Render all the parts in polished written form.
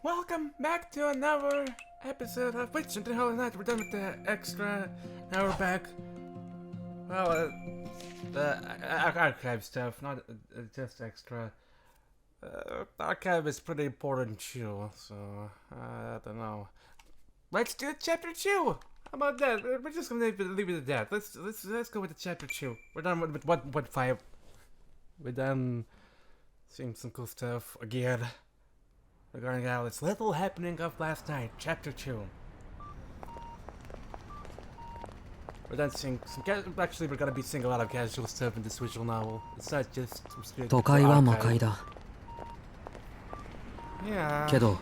Welcome back to another episode of Witch and the Holy Night. We're done with the extra. Now we're back. Well, the archive stuff, not just extra. Archive is pretty important too, so I don't know. Let's do chapter 2. How about that? We're just gonna leave it at that. Let's go with the chapter 2. We're done with 1.5. We're done seeing some cool stuff again. Regarding Alice, little happening of last night, chapter 2. We're done seeing some actually we're gonna be seeing a lot of casual stuff in this visual novel. It's not just restricted to archive. Yeah. けど、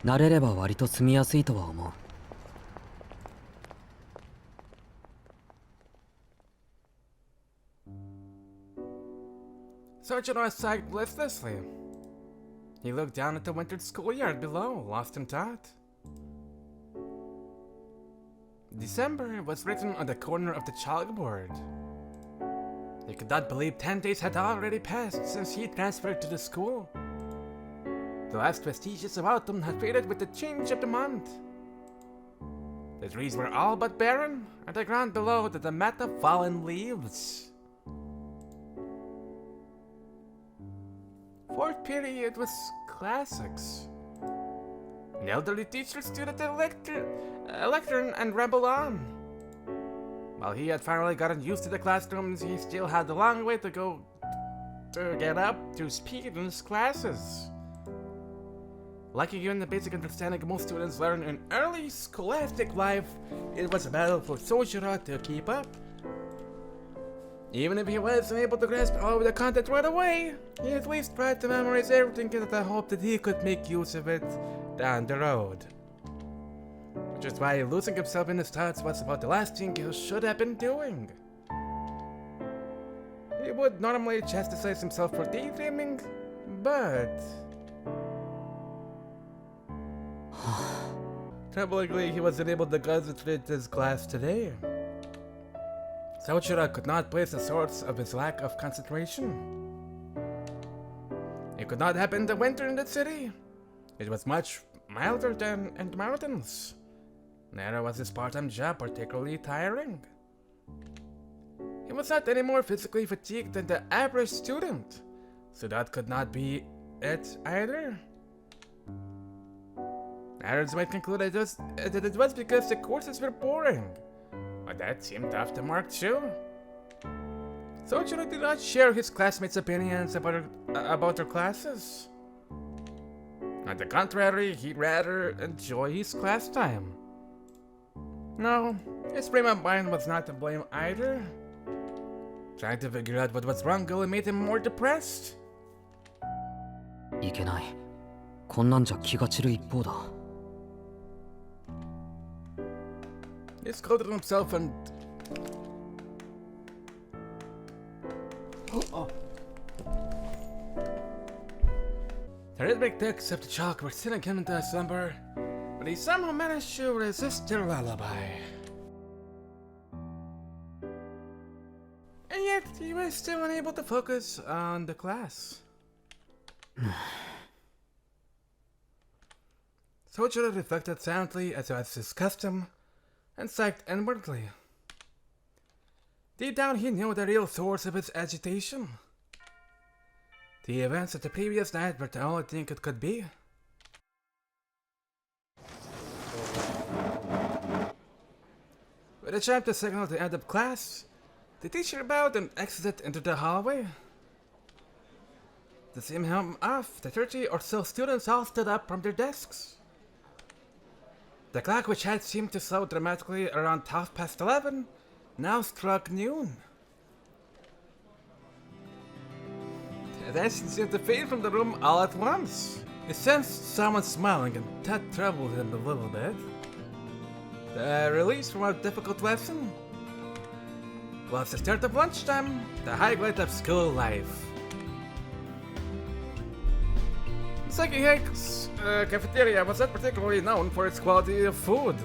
慣れれば割と住みやすいとは思う。Soujuurou sighed listlessly. He looked down at the wintered schoolyard below, lost in thought. December was written on the corner of the chalkboard. He could not believe 10 days had already passed since he transferred to the school. The last vestiges of autumn had faded with the change of the month. The trees were all but barren, and the ground below was a mat of fallen leaves. Fourth period was classics. The elderly teacher stood at the lectern and rambled on. While he had finally gotten used to the classrooms, he still had a long way to go to get up to speed in his classes. Lacking even the basic understanding most students learn in early scholastic life, it was a battle for Soujuurou to keep up. Even if he wasn't able to grasp all of the content right away, he at least tried to memorize everything in the hope that he could make use of it down the road. Which is why losing himself in his thoughts was about the last thing he should have been doing. He would normally chastise himself for daydreaming, but... troublingly, he wasn't able to concentrate his class today. Soujuurou could not place the source of his lack of concentration. It could not happen in the winter in the city. It was much milder than in the mountains. Neither was his part-time job particularly tiring. He was not any more physically fatigued than the average student, so that could not be it either. Others might conclude that it was because the courses were boring. But that seemed off the mark too. Soujuurou did not share his classmates' opinions about their classes. On the contrary, he'd rather enjoy his class time. No, his frame of mind was not to blame either. Trying to figure out what was wrong only made him more depressed. いけない。こんなんじゃ気が散る一方だ。He scolded himself and... The rhythmic ticks of the chalk were sending him into a slumber, but he somehow managed to resist their lullaby. And yet, he was still unable to focus on the class. Soujuurou reflected silently as was his custom, and sighed inwardly. Deep down he knew the real source of his agitation. The events of the previous night were the only thing it could be. With a chime to signal the end of class, the teacher bowed and exited into the hallway. To see him off, the 30 or so students all stood up from their desks. The clock, which had seemed to slow dramatically around 11:30, now struck noon. The attention seemed to fade from the room all at once. He sensed someone smiling, and that troubled him a little bit. The release from a difficult lesson was the start of lunchtime, the highlight of school life. Sakiheik's cafeteria was not particularly known for its quality of food.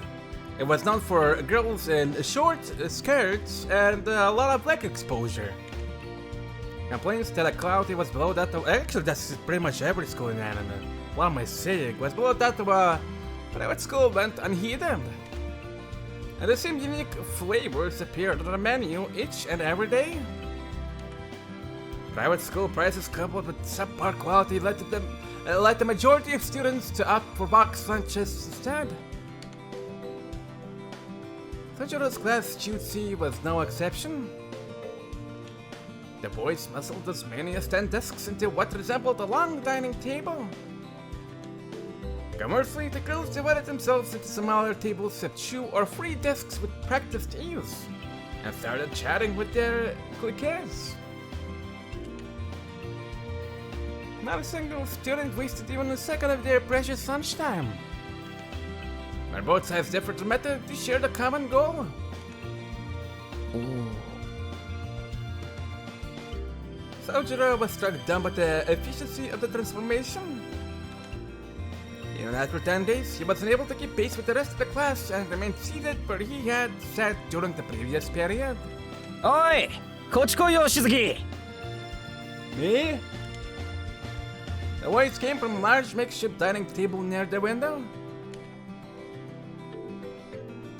It was known for girls in short skirts and a lot of leg exposure. Complaints that a quality was below that of... Actually, that's pretty much every school in anime. what am I saying? Was below that private school went unheeded. And the same unique flavors appeared on the menu each and every day. Private school prices coupled with subpar quality led the majority of students to opt for box lunches instead. Soujuurou's class QC was no exception. The boys muscled as many as 10 desks into what resembled a long dining table. Conversely, the girls divided themselves into smaller tables of 2 or 3 desks with practiced ease, and started chatting with their cliques. Not a single student wasted even a second of their precious lunchtime. Where both sides differed in method, they shared a common goal. Soujuurou was struck dumb at the efficiency of the transformation. Even after 10 days, he wasn't able to keep pace with the rest of the class and remained seated where he had sat during the previous period. Oi! こっち来いよ、しずき! Me? The voice came from a large makeshift dining table near the window.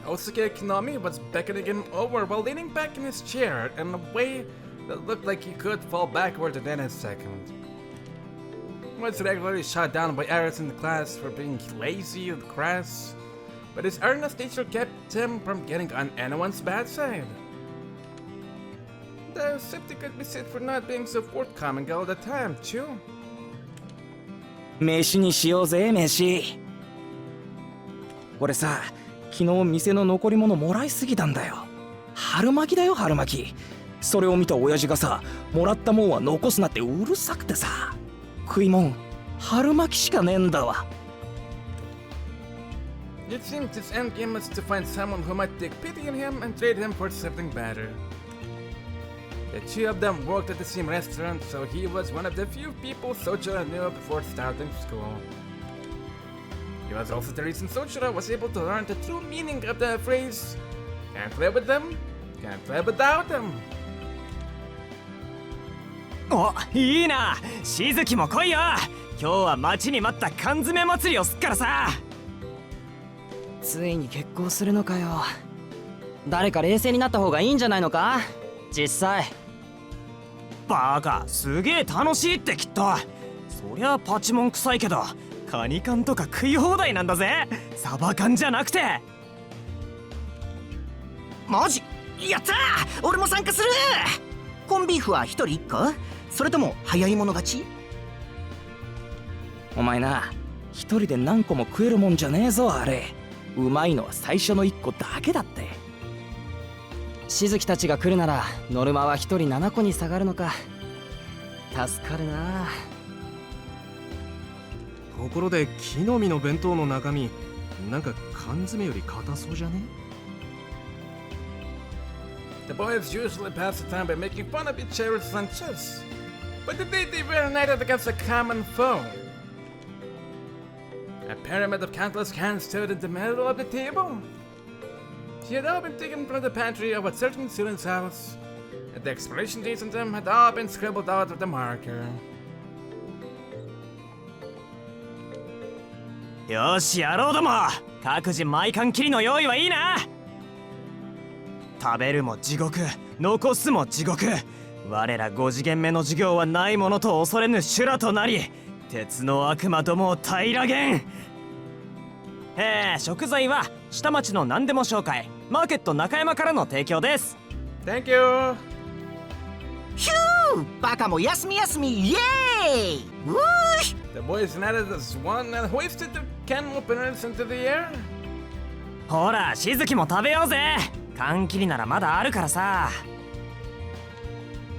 Osuke Kinomi was beckoning him over while leaning back in his chair in a way that looked like he could fall backward at any second. He was regularly shot down by errors in the class for being lazy and crass, but his earnest nature kept him from getting on anyone's bad side. The safety could be said for not being so forthcoming all the time, too. 飯にしようぜ、飯。俺さ、昨日店の残り物もらいすぎたんだよ。春巻きだよ、春巻き。それを見た親父がさ、もらったもんは残すなってうるさくてさ。食いもん、春巻きしかねえんだわ。It seemed his endgame was to find someone who might take pity on him and trade him for something better. The two of them worked at the same restaurant, so he was one of the few people Soujuurou knew before starting school. He was also the reason Soujuurou was able to learn the true meaning of the phrase, "Can't live with them, can't live without them." お、いいな。しずきも来いよ。今日は待ちに待った缶詰祭りをすっからさ。ついに決行するのかよ。誰か冷静になった方がいいんじゃないのか、実際。バカ、すげえ楽しいってきっと。そりゃパチモン臭いけど、カニ缶とか食い放題なんだぜ。サバ缶じゃなくて。マジ？やったー！俺も参加する！コンビーフは一人1個？それとも早い者勝ち？お前な、一人で何個も食えるもんじゃねえぞ、あれ。うまいのは最初の1個だけだって。しずきたちが来るならノルマは1人7個に下がるのか。助かるな。ところで木の実の弁当の中身、なんか缶詰より硬そうじゃね？ The boys usually pass the time by making fun of each other's lunches, but today they were united against a common foe. A pyramid of countless cans stood in the middle of the table. She had all been taken from the pantry of a certain student's house, and the expiration dates on them had all been scribbled out with a marker. よし、やろうども。各自毎缶切りの用意はいいな。食べるも地獄、残すも地獄。我ら5次元目の授業はないものと恐れぬ修羅となり、鉄の悪魔どもを平らげん。食材は下町の何でも紹介、マーケット中山からの提供です。 Thank you! ヒュー！バカも休み休みイエーイ！うー！ The boys united as one and hoisted the can openers into the air. ほら、しずきも食べようぜ。缶切りならまだあるからさ。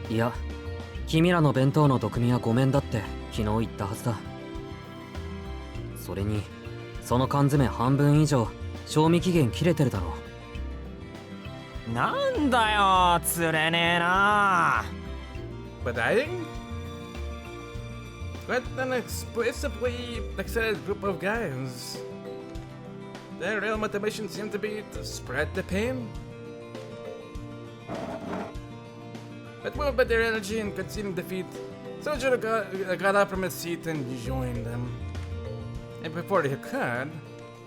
いや、君らの弁当の毒味はごめんだって昨日言ったはずだ。それにその缶詰半分以上賞味期限切れてるだろう。なんだよ、釣れねえな。But dying? Quite an explicitly excited group of guys. Their real motivation seemed to be to spread the pain. But moved by their energy and conceding defeat, Soujuurou got up from his seat and joined them. And before he could,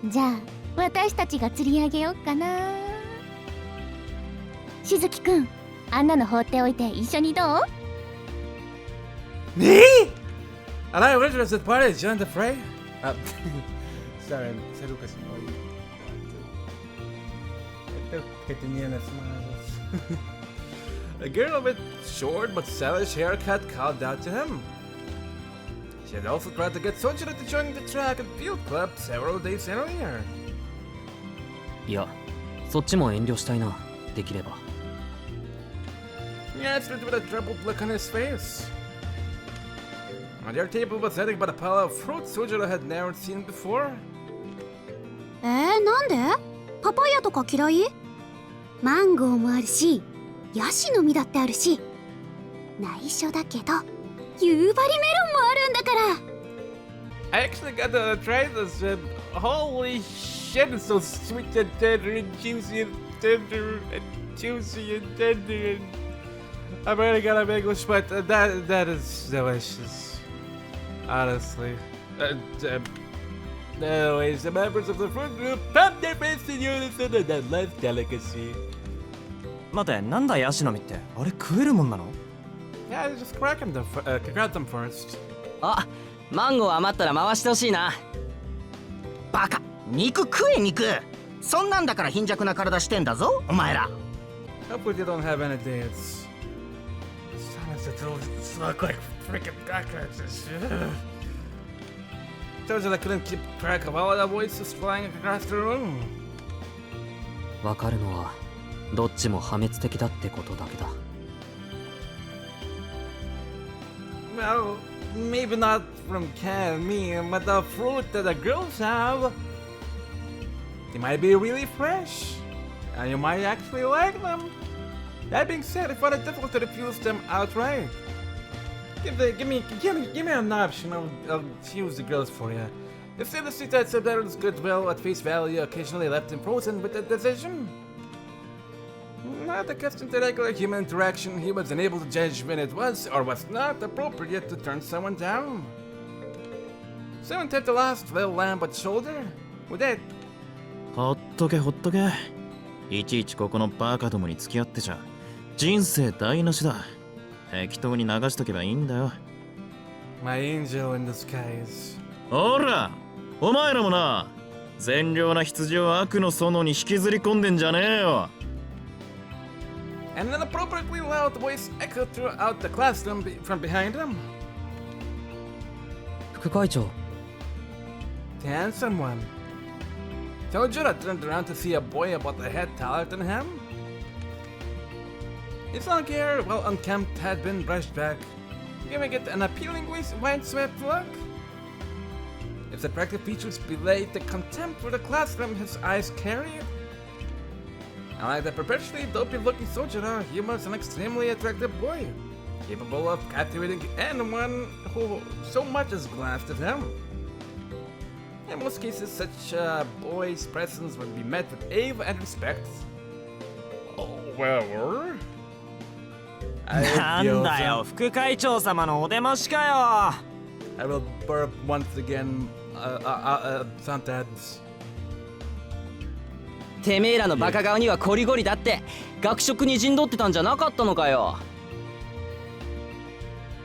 じゃあ私たちが釣り上げようかな。しずきくん、あんなの放っておいて一緒にどう？ me? And I was interested party to join the fray. Sorry, se Lucas no. Que tenía las manos. A girl with short but stylish haircut called out to him. She had also tried to get Soujuurou to join the track and field club several days earlier. いや、そっちも遠慮したいな、できれば。He answered with a troubled look on his face. On their table was nothing but a pile of fruit Soujuurou had never seen before. なんで？パパイヤとか嫌い？マンゴーもあるし、ヤシの実だってあるし、内緒だけど夕張メロンもあるんだから。I actually got to try this and holy shit, it's so sweet and tender and juicy and tender and juicy and tender and I'm already got a English, but that is delicious. Honestly. Anyways, the members of the fruit group pumped their fists in unison at that last delicacy. 待て、なんだヤシの実ってあれ食えるもんなの？ Yeah, just grab them first. あ、マンゴー余ったら回してほしいな。バカ、肉食え肉。そんなんだから貧弱な体してんだぞお前ら。 Hopefully they don't have any dates. Silence look like freaking cockroaches. Told you I couldn't keep track of all the voices flying across the room. わかるのは、どっちも破滅的だってことだけだ。Well, maybe not from me, but the fruit that the girls have. They might be really fresh, and you might actually like them. That being said, I find it difficult to refuse them outright. Give me an option. I'll choose the girls for you. If the see that Subtitle's goodwill at face value occasionally left him frozen with the decision. Not accustomed to regular human interaction, he was unable to judge when it was or was not appropriate to turn someone down. Someone tapped the last little lamb on the shoulder. With that, ほっとけほっとけ。いちいちここのバカどもに付き合ってちゃ人生台無しだ。適当に流しとけばいいんだよ。my angel in disguise. ほら、お前らもな、善良な羊を悪の園に引きずり込んでんじゃねえよ。And an appropriately loud voice echoed throughout the classroom from behind him. 副会長、 The handsome one. Soujuurou turned around to see a boy about a head taller than him. His long hair, well unkempt, had been brushed back, giving it an appealingly windswept look. Its attractive features belayed the contempt for the classroom his eyes carried. Unlike the perpetually dopey-looking Soujuurou, he was an extremely attractive boy, capable of captivating anyone who so much as glanced at him. In most cases, such a boy's presence would be met with awe and respect. Oh, well, なんだよ、副会長様のお出ましかよ。 I will burp once again, sometimes. てめえらのバカ顔にはコリゴリだって学食に陣取ってたんじゃなかったのかよ。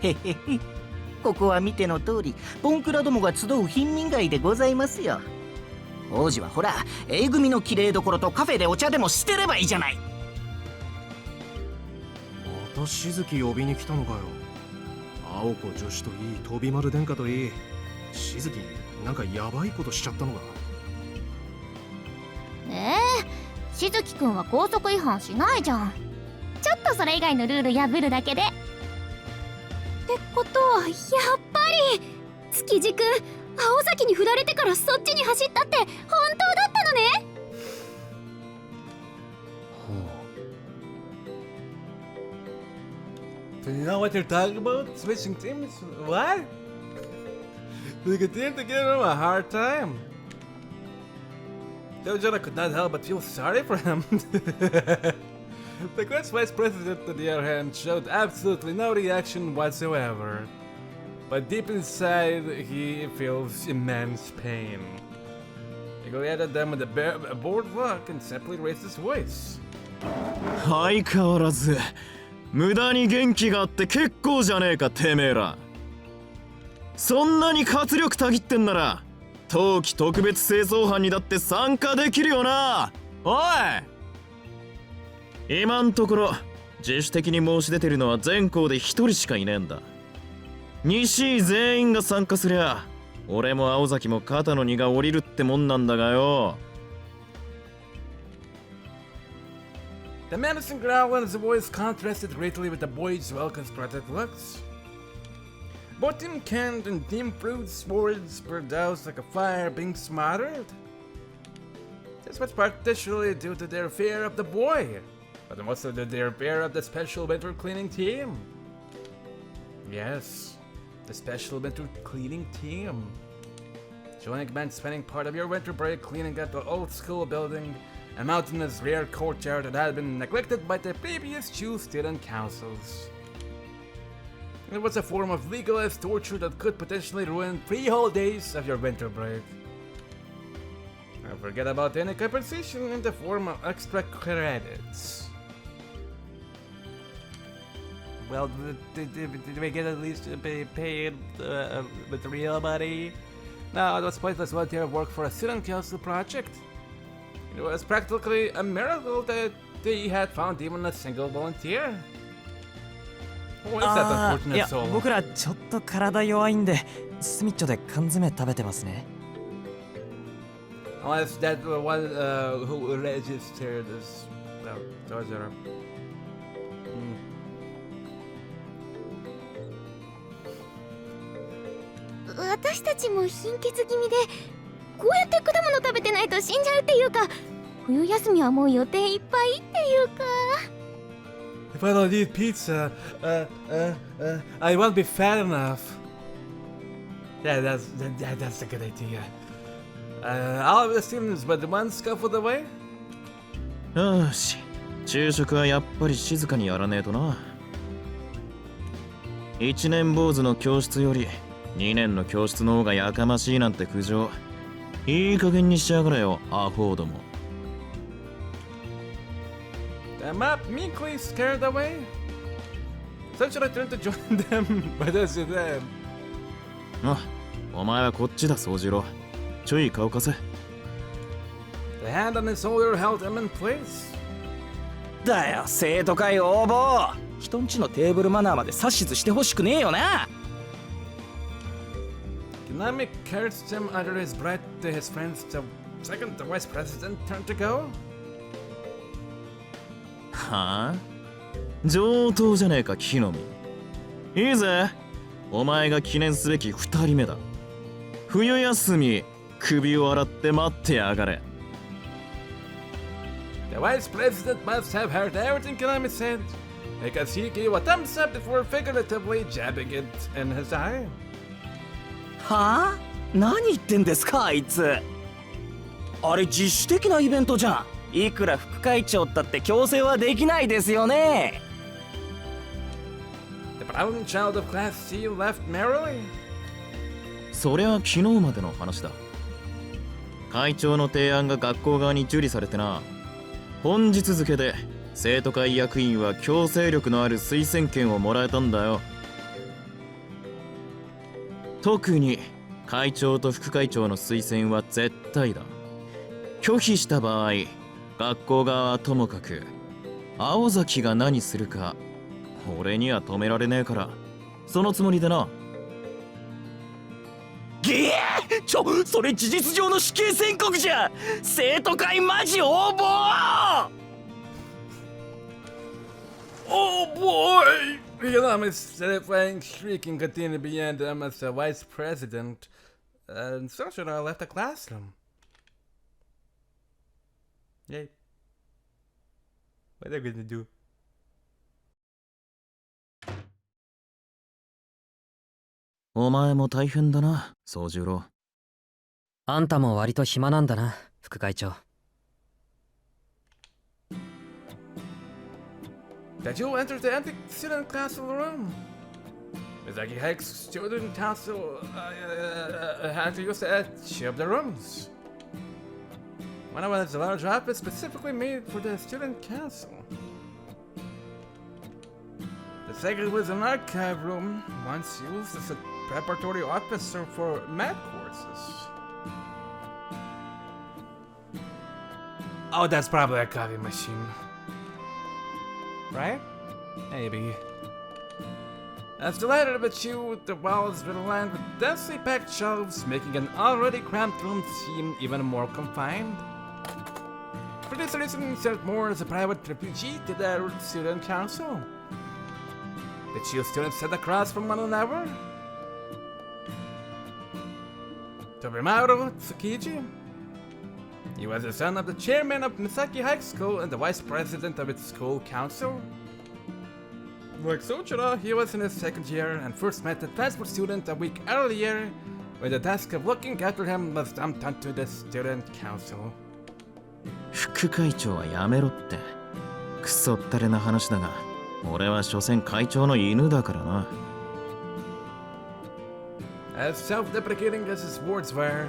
へへへ。ここは見ての通り、ボンクラどもが集う貧民街でございますよ。王子はほら、A組の綺麗どころとカフェでお茶でもしてればいいじゃない。またしずき呼びに来たのかよ。青子女子といい、飛び丸殿下といい。しずき、なんかヤバいことしちゃったのか。しずきくんは校則違反しないじゃん。ちょっとそれ以外のルール破るだけで。ってことはやっぱり築地くん、青崎に振られてからそっちに走ったって本当だったのね。Do you know what you're talking about? Switching teams? What? We continue to give him a hard time. Soujuurou could not help but feel sorry for him. The Queen's vice president, on the other hand, showed absolutely no reaction whatsoever. but deep inside he feels immense pain. He glared at them with a bored look and simply raised his voice. 相変わらず無駄に元気があって結構じゃねえかてめえら。そんなに活力たぎってんなら冬季特別清掃班にだって参加できるよな。おい、今んところ自主的に申し出てるのは全校で1人しかいねえんだ。西井全員が参加すりゃ俺も青崎も肩の荷が下りるってもんなんだがよ。The menacing growl in his voice contrasted greatly with the boy's well-constructed looks. Both Team Canned and Team Fruit's swords were doused like a fire being smothered. This was partially due to their fear of the boy, but also to their fear of the special winter cleaning team. Yes, the special winter cleaning team. Joining meant spending part of your winter break cleaning up the old school building, a mountainous rear courtyard that had been neglected by the previous two student councils. It was a form of legalized torture that could potentially ruin 3 whole days of your winter break. And forget about any compensation in the form of extra credits. Well, did we get at least paid with real money? No, it was pointless volunteer work for a student council project. It was practically a miracle that they had found even a single volunteer. Who is that い unfortunate や soul? 僕らちょっと体弱いんでスミッチョで缶詰食べてますね。 Unless that one who registered as sorcerer. 私たちも貧血気味でこうやって果物食べてないと死んじゃうっていうか、冬休みはもう予定いっぱいっていうか。 If I don't eat pizza, I won't be fat enough. Yeah, that's a good idea. All of the students but one scuffled away. よし、昼食はやっぱり静かにやらねえとな。1年坊主の教室より2年の教室の方がやかましいなんて苦情、いい加減にしやがれよ、アホども。The map meekly scared away. Essentially turned to join them, but as it did. あ、お前はこっちだ、宗次郎。ちょい顔貸せ。The hand on his shoulder held him in place. だよ、生徒会応募。人んちのテーブルマナーまで指図してほしくねえよな。Konami cursed him under his breath to his friends. The second the vice president turned to go. はあ？上等じゃねえか、木の実。いいぜ。お前が記念すべき2人目だ。冬休み、首を洗って待ってやがれ。The vice president must have heard everything Konami said, because he gave a thumbs up before figuratively jabbing it in his eye. はあ？何言ってんですかあいつ。あれ自主的なイベントじゃん。いくら副会長ったって強制はできないですよね。The brown child of Class C left merrily. そりゃ昨日までの話だ。会長の提案が学校側に受理されてな。本日付で生徒会役員は強制力のある推薦権をもらえたんだよ。特に会長と副会長の推薦は絶対だ。拒否した場合、学校側はともかく青崎が何するか俺には止められねえから、そのつもりでな。それ事実上の死刑宣告じゃ。生徒会マジ応募。 Oh boy! Konami's terrifying shrieking continued beyond them as the vice president and Sorcerer left the classroom. Yay. What are they gonna do? お前も大変だな、宗十郎。あんたも割と暇なんだな、副会長。The Jew entered the empty student classroom. Mizaki Hike's student council had to use the edge of the rooms. One was a large office specifically made for the student council. The second was an archive room, once used as a preparatory office for math courses. Oh, that's probably a copy machine. Right? Maybe. As the latter of it chewed, the walls were lined with densely packed shelves, making an already cramped room seem even more confined. For this reason, he served more as a private refugee to the student council. The two students sat across from one another. Tobimaru Tsukiji. He was the son of the chairman of Misaki High School and the vice president of its school council. Like Soujuurou, he was in his second year and first met the transport student a week earlier when the task of looking after him was dumped onto the student council. 副会長はやめろって。クソったれな話だが、俺は所詮会長の犬だからな。As self-deprecating as his words were,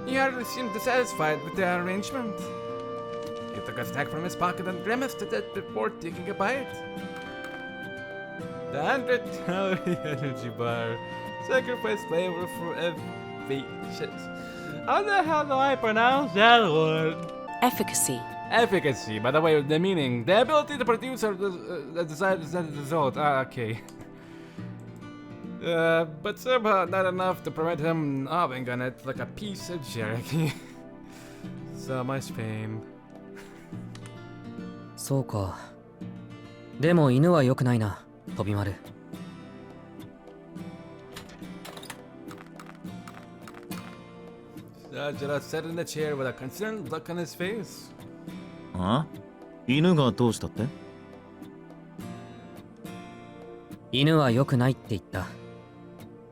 he hardly seemed dissatisfied with the arrangement. He took a stack from his pocket and grimaced at it before taking a bite. The 100-calorie energy bar. Sacrifice flavor for every shit. How the hell do I pronounce that word? Efficacy. Efficacy. By the way, the meaning. The ability to produce the desired result. Ah, okay. But somehow not enough to prevent him gnawing on it like a piece of jerky. So much pain. そうか。でも犬は良くないな、飛び丸。Soujuurou sat in the chair with a concerned look on his face. あ？犬がどうしたって？犬は良くないって言った。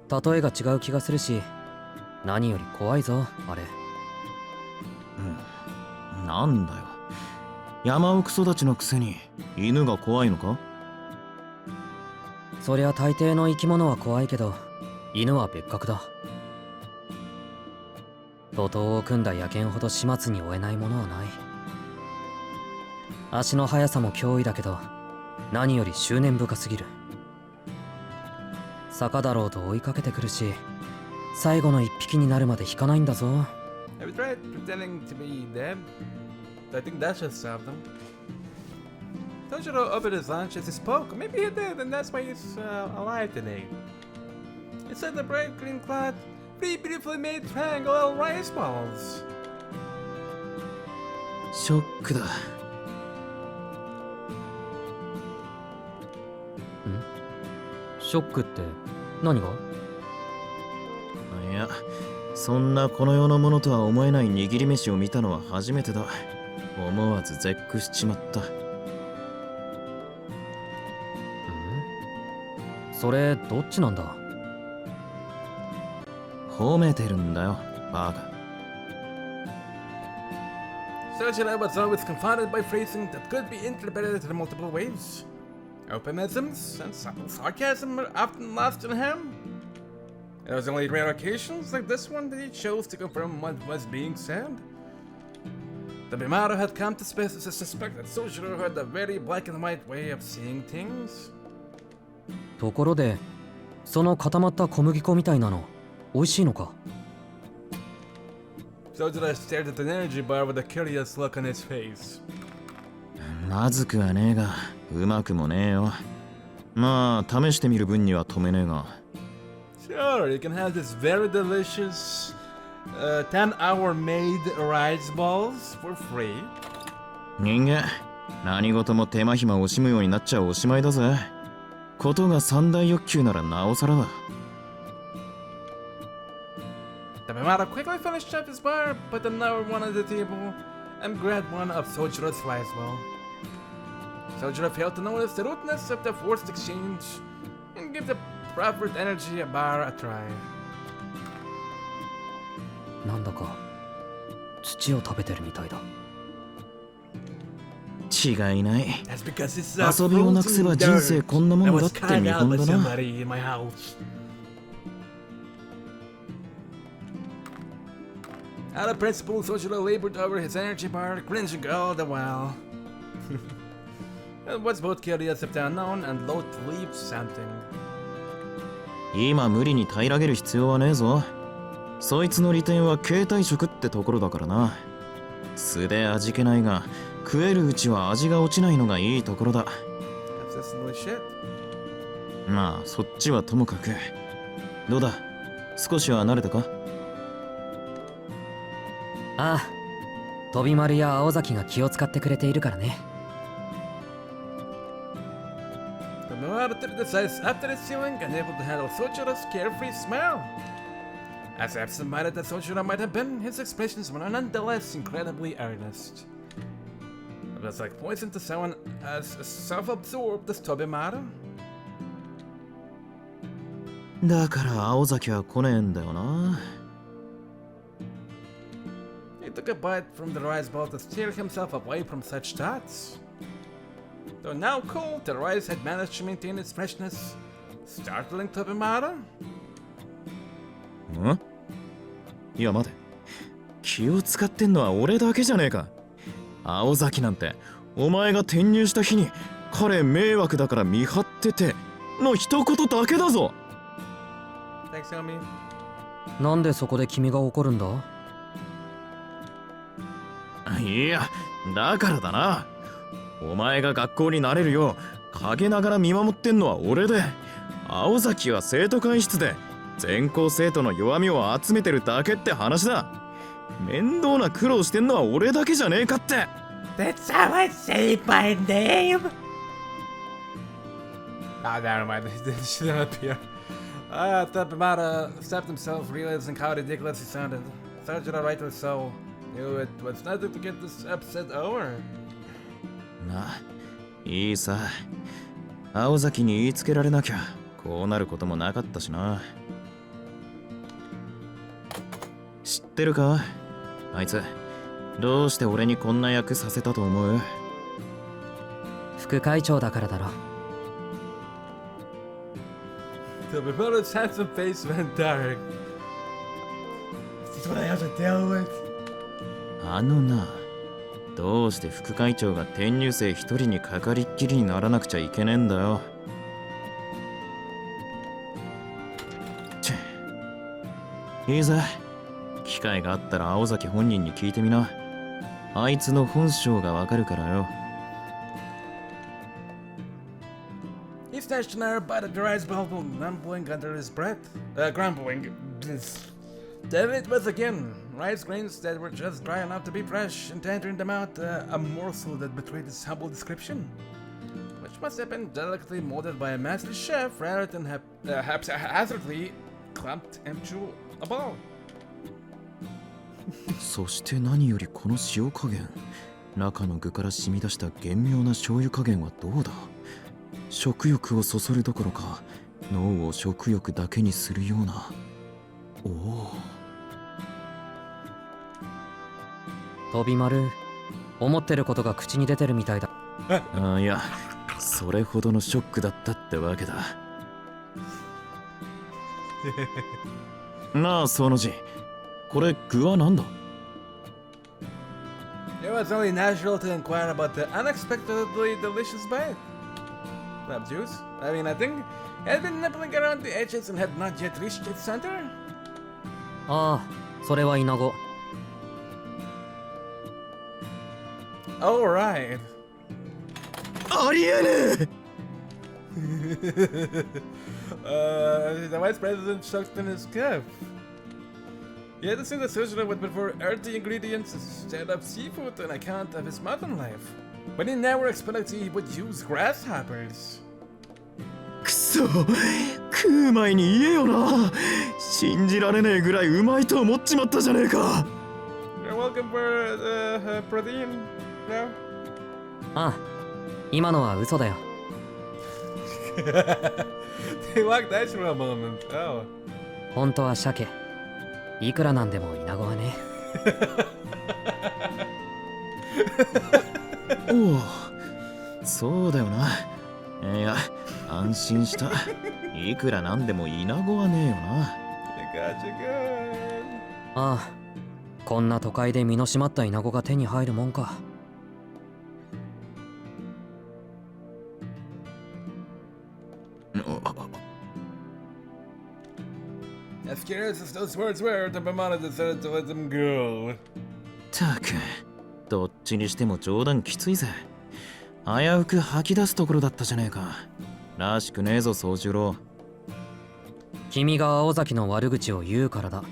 例えが違う気がするし、何より怖いぞ、あれ。なんだよ。山奥育ちのくせに犬が怖いのか？そりゃ大抵の生き物は怖いけど、犬は別格だ。徒党を組んだ野犬ほど始末に追えないものはない。足の速さも脅威だけど、何より執念深すぎる。坂だろうと追いかけてくるし、最後の一匹になるまで引かないんだぞ。Have you tried pretending to be dead? I think that should stop them. Soujuurou opened his lunch as he spoke. Maybe he did, and that's why he's alive today. He said the bright green cloth, 3 beautifully made triangle rice balls. ショックだ。ショックって何が？いや、そんなこの世のものとは思えない握り飯を見たのは初めてだ。思わず絶句しちまった。それどっちなんだ？褒めてるんだよ、バカ。Soujuurou was always confounded by phrasing that could be interpreted in multiple ways. Euphemisms and subtle sarcasm were often lost in him. It was only rare occasions like this one that he chose to confirm what was being said. The Bimaru had come to suspect that Soujuurou had a very black and white way of seeing things. ところで、その固まった小麦粉みたいなの、美味しいのか？ Soujuurou stared at an energy bar with a curious look on his face. まずくはねえが、うまくもねえよ。まあ、試してみる分には止めねえが。Sure, you can have this very delicious 10-hour made rice balls for free. 人間、何事も手間暇惜しむようになっちゃおしまいだぜ。ことが三大欲求ならなおさらだ。The Bimaru quickly finished up his bar, put another one on the table, and grabbed one of Soujurou's rice balls. Soujuurou failed to notice the rudeness of the forced exchange and gave the proffered energy bar a try. なんだか土を食べてるみたいだ。違いない。 That's because it's a 遊びをなくせば frozen 人生 dirt こんなも that のだ was って carved 見 out 本 by だな。 somebody in my house. Out of principle, Soujuurou labored over his energy bar, cringing all the while. It was both curious if the unknown and loath to leave something. 今無理に平らげる必要はねえぞ。そいつの利点は携帯食ってところだからな。素で味気ないが、食えるうちは味が落ちないのがいいところだ。That's just silly shit. まあそっちはともかく。どうだ、少しは慣れたか？ああ、飛び丸や青崎が気を使ってくれているからね。The Marauders decides after the ceiling, unable to handle Soujurou's carefree smile. As absent-minded as Soujuurou might have been, his expressions were nonetheless incredibly earnest. It was like poison to someone as self-absorbed as Tobimaro. だから青崎は来ねえんだよな。He took a bite from the rice bowl to steer himself away from such thoughts. Though now cold, the rice had managed to maintain its freshness, startling Tobimaro. ん？いや待て。気を使ってんのは俺だけじゃねえか。青崎なんてお前が転入した日に彼迷惑だから見張ってての一言だけだぞ。Thanks, homie. なんでそこで君が怒るんだ？いや、だからだな。お前が学校になれるよう陰ながら見守ってんのは俺で、青崎は生徒会室で全校生徒の弱みを集めてるだけって話だ。面倒な苦労してんのは俺だけじゃねえかって。 That's how I say my name! Ah, never mind. She didn't appear. Tobimaro stopped himself, realizing how ridiculous he sounded. Soujuurou rightly so. Knew it was nothing to get this upset over. な、いいさ。青崎に言いつけられなきゃこうなることもなかったしな。知ってるか？あいつどうして俺にこんな役させたと思う？副会長だからだろ。Tobimaro's handsome face went dark. Is this what I have to deal with? あのな、どうして副会長が転入生一人にかかりっきりにならなくちゃいけねえんだよ。ちぇ、いいぜ。機会があったら青崎本人に聞いてみな。あいつの本性がわかるからよ。He snatched an arrow by the rice bowl, grumbling under his breath. Grumbling. Then it was again. Rice grains that were just dry enough to be fresh, and tender in the mouth, a morsel that betrayed his humble description, which must have been delicately molded by a master chef rather than haphazardly clumped into a bowl. そして何よりこの塩加減、中の具から染み出した厳妙な醤油加減はどうだ。食欲をそそるどころか脳を食欲だけにするような。おお。飛び丸、思ってることが口に出てるみたいだ。あ、いや、それほどのショックだったってわけだ。なあ、その字、これ具は何だ？ It was only natural to inquire about the unexpectedly delicious bite. Lab juice? I mean, nothing. It had been nibbling around the edges and had not yet reached its center. ああ、それはイナゴ。Alright. ありえねえ The vice president choked in his cup. He had assumed that Soujuurou would prefer earthy ingredients instead of seafood on account of his mountain life. But he never expected he would use grasshoppers. くそ、食う前に言えよな。信じられねえぐらいうまいと思っちまったじゃねえか。 You're welcome for protein, no? ああ、今のは嘘だよ。They walked that for a moment. Oh. 本当は鮭。いくらなんでもイナゴはね。おお、そうだよな。いや、安心した。いくらなんでもイナゴはねえよな。ああ、こんな都会で身の締まったイナゴが手に入るもんか。As curious as those words were, the Bamana decided to let them go. たく、どっちにしても冗談きついぜ。危うく吐き出すところだったじゃねえか。らしくねえぞ、宗十郎。君が青崎の悪口を言うからだ。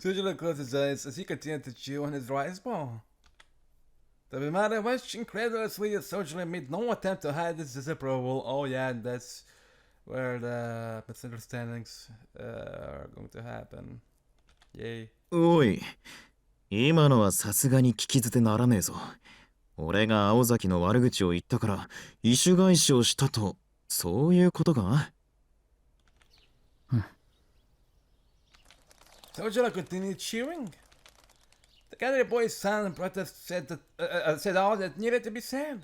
Sujiro closed his eyes as he continued to chew on his rice ball. The Bimada watched incredulously as Sojiro made no attempt to hide his disapproval. Oh yeah, that's where the misunderstandings are going to happen. Yay. おい、今のはさすがに聞き捨てならねえぞ。俺が青崎の悪口を言ったから意種返しをしたと、そういうことか？ Sojiro continued chewing. The gathered boys' silent protest said all that needed to be said.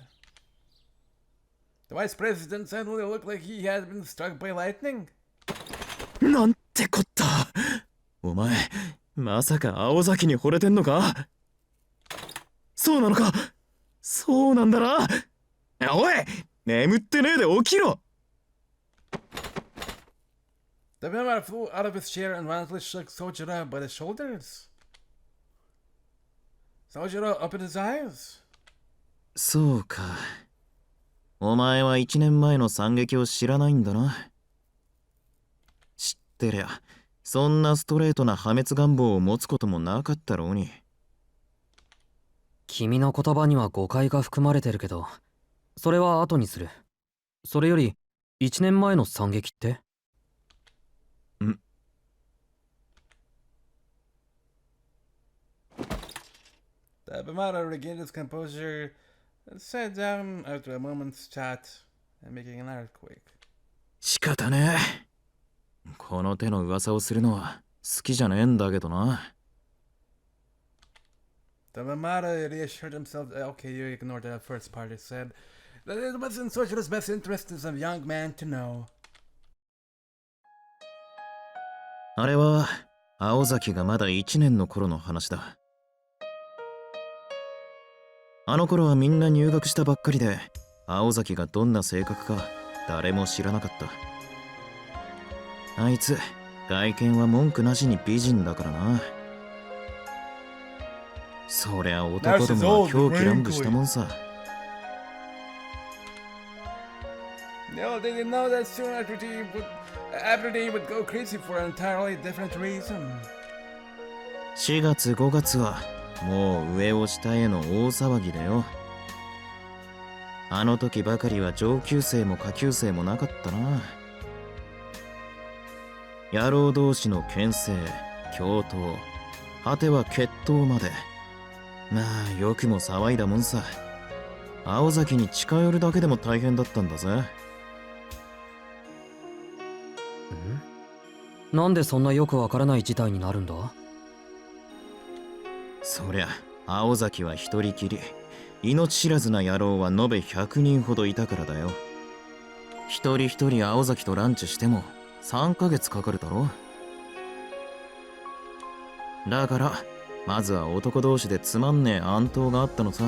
The vice president suddenly looked like he had been struck by lightning. なんてこった。お前、まさか青崎に惚れてんのか？そうなのか？そうなんだな。おい、眠ってねえで起きろ。The Bimara flew out of his chair and violently shook Sojiro by the shoulders. Sojiro opened his eyes. そうか。お前は1年前の惨劇を知らないんだな。知ってりゃ、そんなストレートな破滅願望を持つこともなかったろうに。君の言葉には誤解が含まれてるけど、それは後にする。それより、1年前の惨劇って？ん？ The Bimada regained his composure and sat down after a moment's chat and making an earthquake. 仕方ねえ。この手の噂をするのは好きじゃねえんだけどな。The Bimada reassured himself that, okay, you ignored that first part he said, that it was in Sojiro's best interest as a young man to know. あれは青崎がまだ1年の頃の話だ。あの頃はみんな入学したばっかりで、青崎がどんな性格か誰も知らなかった。あいつ、外見は文句なしに美人だからな。そりゃ男どもは狂気乱舞したもんさ。No, they didn't know that soon after they would go crazy for an entirely different reason. 4月5月はもう上を下への大騒ぎだよ。あの時ばかりは上級生も下級生もなかったな。野郎同士の牽制、共闘、果ては決闘まで。まあよくも騒いだもんさ。青崎に近寄るだけでも大変だったんだぜ。なんでそんなよくわからない事態になるんだ？そりゃ青崎は一人きり、命知らずな野郎は延べ100人ほどいたからだよ。一人一人青崎とランチしても3ヶ月かかるだろ。だからまずは男同士でつまんねえ暗闘があったのさ。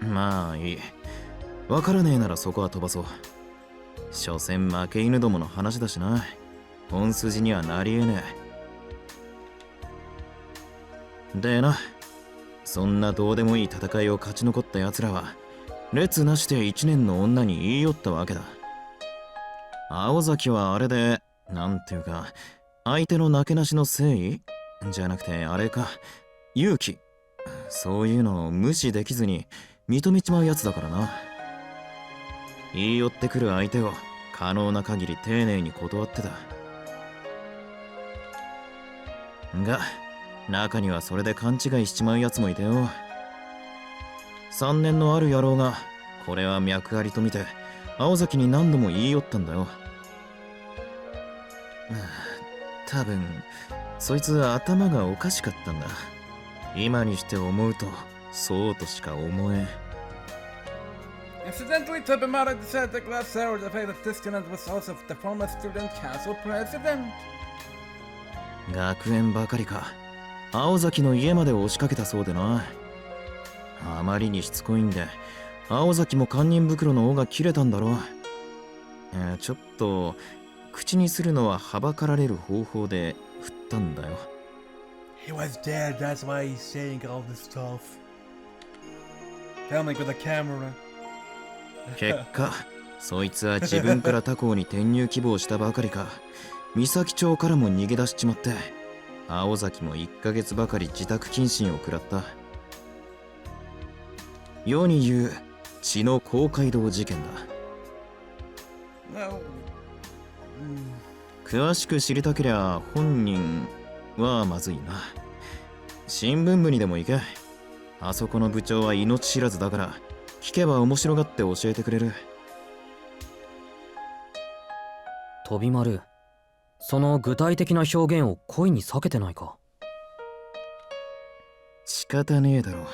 まあいい。わからねえならそこは飛ばそう。所詮負け犬どもの話だしな。本筋にはなりえねえ。でな、そんなどうでもいい戦いを勝ち残った奴らは列なしで1年の女に言い寄ったわけだ。青崎はあれでなんていうか、相手のなけなしの誠意じゃなくてあれか、勇気、そういうのを無視できずに認めちまうやつだからな。言い寄ってくる相手を可能な限り丁寧に断ってた。が中にはそれで勘違いしちまうやつもいたよ。3年のある野郎がこれは脈ありと見て青崎に何度も言い寄ったんだよ。多分そいつ頭がおかしかったんだ。今にして思うとそうとしか思えん。 Incidentally, Tobimaro decided the last hour the fact that this student was also the former student council president. 学園ばかりか。青崎の家まで押しかけたそうでな。あまりにしつこいんで青崎も堪忍袋の尾が切れたんだろう。ちょっと口にするのははばかられる方法で振ったんだよ。 He was dead, that's why he's saying all this stuff. Filming with a camera. 結果そいつは自分から他校に転入希望したばかりか三崎町からも逃げ出しちまって、青崎も1ヶ月ばかり自宅謹慎を食らった。世に言う血の公会堂事件だ。 No. 詳しく知りたけりゃ本人はまずいな。新聞部にでも行け。あそこの部長は命知らずだから聞けば面白がって教えてくれる。飛丸、その具体的な表現を恋に避けてないか？仕方ねえだろ。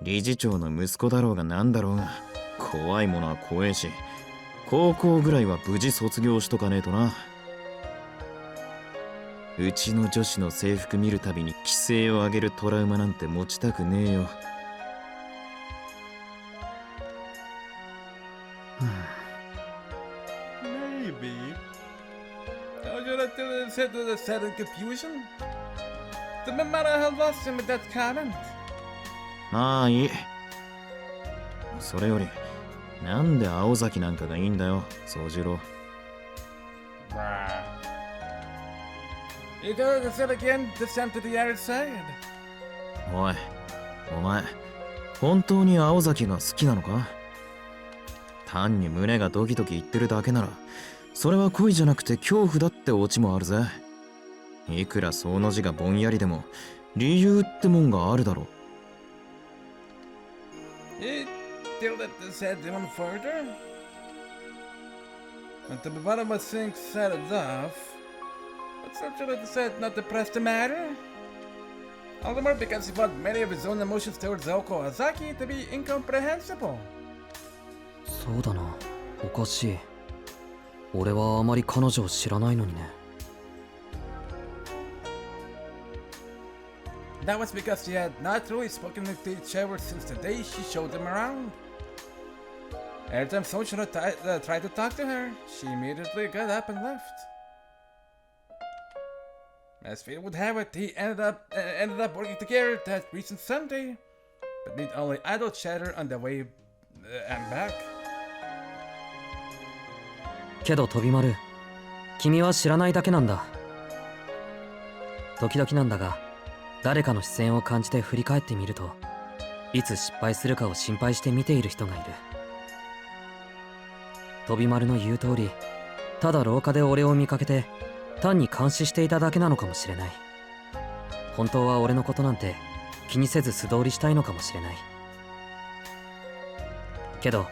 理事長の息子だろうがなんだろうが怖いものは怖えし、高校ぐらいは無事卒業しとかねえとな。うちの女子の制服見るたびに規制を上げるトラウマなんて持ちたくねえよ。Maybe. Told you that they said that they said in confusion? The Mamara had lost him with that comment. まあいい。それよりなんで青崎なんかがいいんだよ、宗次郎。You told us it again, descend to the other side. おい、お前本当に青崎が好きなのか？単に胸がドキドキ言ってるだけならそれは恋じゃなくて恐怖だってオチもあるぜ。いくらその字がぼんやりでも理由ってもんがあるだろう。You still let this head even further? And the bottom of things set it off. But Sergio decided not to press the matter. All the more because he found many of his own emotions towards Aoko Aozaki to be incomprehensible. そうだな、おかしい。俺はあまり彼女を知らないのにね。That was because she had not really spoken with each other since the day she showed them around. Every time Soujuurou tried to talk to her, she immediately got up and left. As fate would have it, he ended up working together that recent Sunday, but need only idle chatter on the way and back. けど飛丸、君は知らないだけなんだ。時々なんだが、誰かの視線を感じて振り返ってみると、いつ失敗するかを心配して見ている人がいる。飛丸の言う通り、ただ廊下で俺を見かけて単に監視していただけなのかもしれない。本当は俺のことなんて気にせず素通りしたいのかもしれない。けど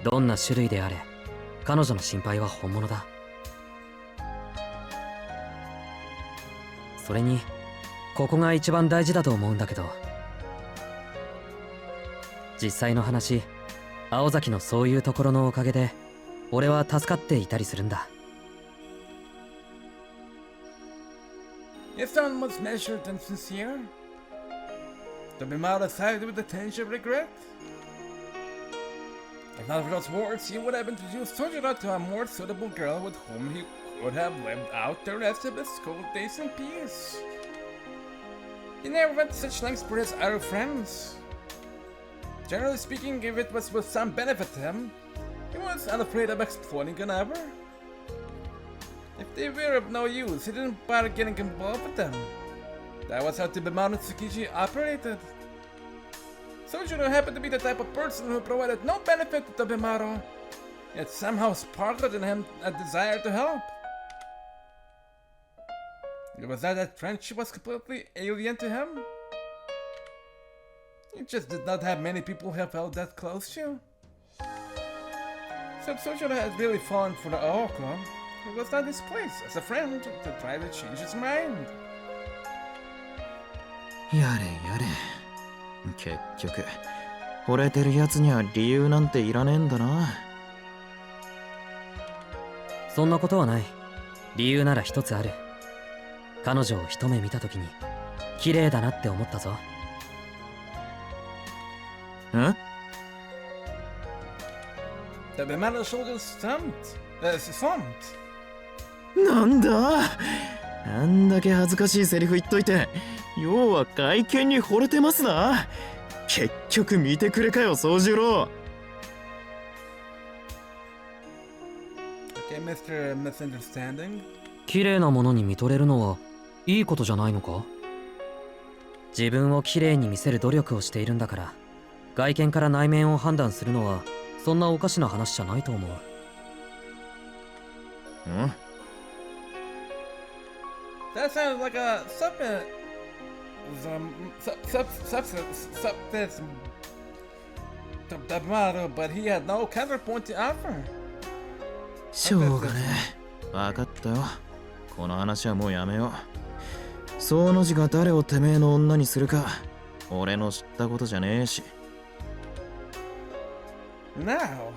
どんな種類であれ彼女の心配は本物だ。それにここが一番大事だと思うんだけど、実際の話、青崎のそういうところのおかげで俺は助かっていたりするんだ。His tone was measured and sincere. Tobimaro sighed with a tinge of regret. If not for those words, he would have introduced Soujuurou to a more suitable girl with whom he could have lived out the rest of his school days in peace. He never went to such lengths for his other friends. Generally speaking, if it was with some benefit to him, he was unafraid of exploiting another. If they were of no use, he didn't bother getting involved with them. That was how Tobimaro and Tsukiji operated. Soujuurou happened to be the type of person who provided no benefit to Tobimaro, yet somehow sparkled in him a desire to help. It was that friendship was completely alien to him. He just did not have many people who felt that close to. So Soujuurou had really fallen for the Aoko, It was not his place as a friend to try to change his mind. やれやれ。結局惚れてるやつには理由なんていらねえんだな。そんなことはない。理由なら一つある。彼女を一目見た時に綺麗だなって思ったぞ。ん？ The Bimado shoulders slumped. なんだ、あんだけ恥ずかしいセリフ言っといて、要は外見に惚れてますな。結局見てくれかよ、宗十郎。Okay, Mr. Misunderstanding. 綺麗なものに見とれるのはいいことじゃないのか？自分を綺麗に見せる努力をしているんだから、外見から内面を判断するのはそんなおかしな話じゃないと思う。ん？ That sounds like a substance to Bimado, but he had no counterpoint to offer. しょうがねえ。分かったよ。この話はもうやめよう。その字が誰をてめえの女にするか、俺の知ったことじゃねえし。Now,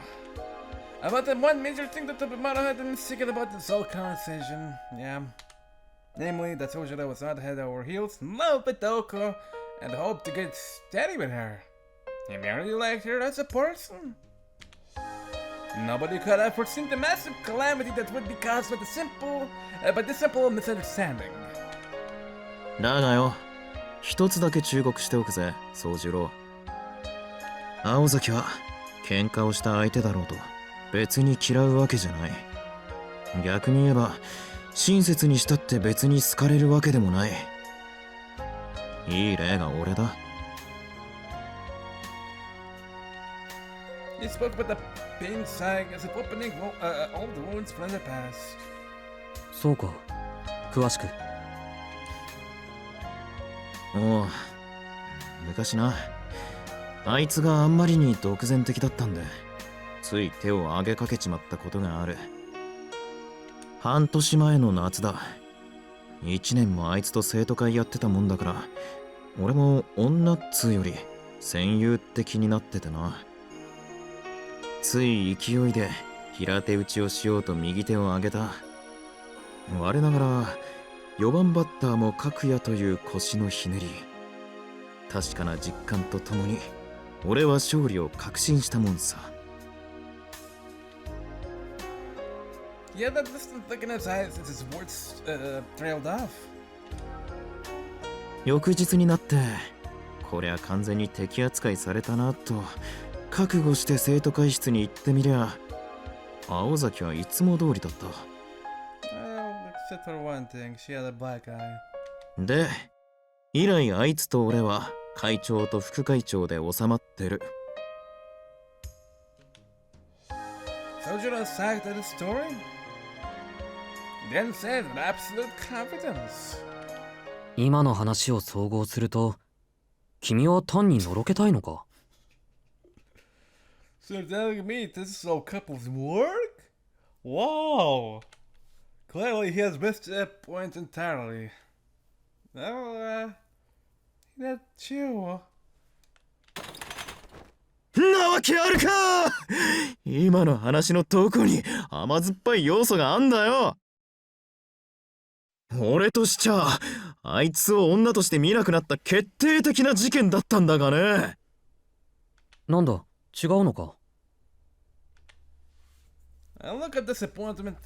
about the one major thing that the Bimado had been thinking about this whole conversation, yeah. Namely, that Soujuurou was not head over heels in love with Aoko and hoped to get steady with her. He merely liked her as a person. Nobody could have foreseen the massive calamity that would be caused by this simple misunderstanding. だがよ、一つだけ忠告しておくぜ、宗十郎。青崎は喧嘩をした相手だろうと別に嫌うわけじゃない。逆に言えば親切にしたって別に好かれるわけでもない。いい例が俺だ。He spoke about the pain sighing as if opening old wounds from the past. そうか、詳しく。おう、昔な、あいつがあんまりに独善的だったんで、つい手を挙げかけちまったことがある。半年前の夏だ。1年もあいつと生徒会やってたもんだから、俺も女っつうより戦友って気になっててな。つい勢いで平手打ちをしようと右手を上げた。我ながら4番バッターも格也という腰のひねり。確かな実感とともに俺は勝利を確信したもんさ。Yeah, that distant look in his eyes as his words trailed off. 翌日になって、こりゃ完全に敵扱いされたなと覚悟して生徒会室に行ってみりゃ、青崎はいつも通りだった。Except for one thing, she had a black eye. で、以来あいつと俺は会長と副会長で収まってる。Soujuurou sagged at his story. Then said with absolute confidence. 今の話を総合すると、君は単にのろけたいのか？ So you're telling me this is how couples work? Wow! Clearly he has missed that point entirely. Well, that's chill. なわけあるか。今の話のどこに甘酸っぱい要素があんだよ。俺としちゃあいつを女として見なくなった決定的な事件だったんだがね。なんだ、違うのか？ A look of disappointment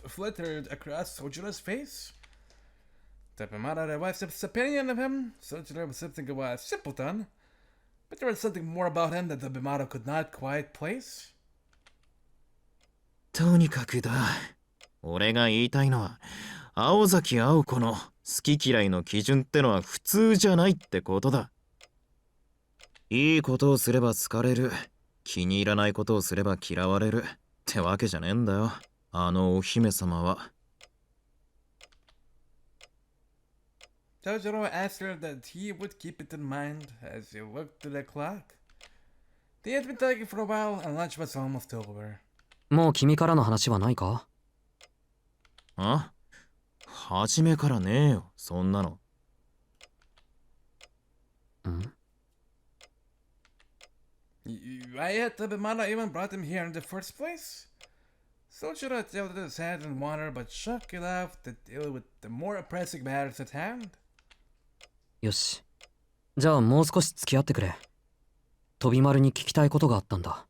flittered across Soujurou's face. The Bimado revised his opinion of him. Soujuurou was something of a simpleton, but there was something more about him that the Bimado could not quite place. とにかくだ、俺が言いたいのは、青崎青子の好き嫌いの基準ってのは普通じゃないってことだ。いいことをすれば好かれる、気に入らないことをすれば嫌われるってわけじゃねえんだよ、あのお姫様は。Soujuurou asked her that he would keep it in mind as he looked at the clock. They had been talking for a while and lunch was almost over. もう君からの話はないか？あ、初めからねえよ、そんなの。ん Why had the Bimala even brought him here in the first place? Soujuurou dealt with his head in water, but shook it off to deal with the more pressing matters at hand. よし。じゃあもう少し付き合ってくれ。飛び丸に聞きたいことがあったんだ。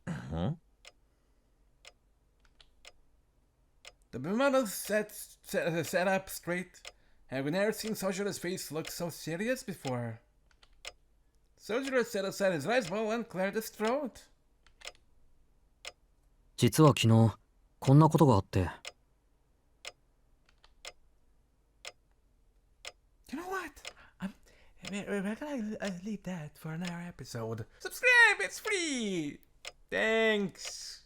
ん The Bimala sat up straight. Have never seen Soujuurou's face look so serious before. Soujuurou set aside his rice bowl and cleared his throat. 実は昨日こんなことがあって。You know what? We're gonna leave that for another episode. Subscribe, it's free! Thanks!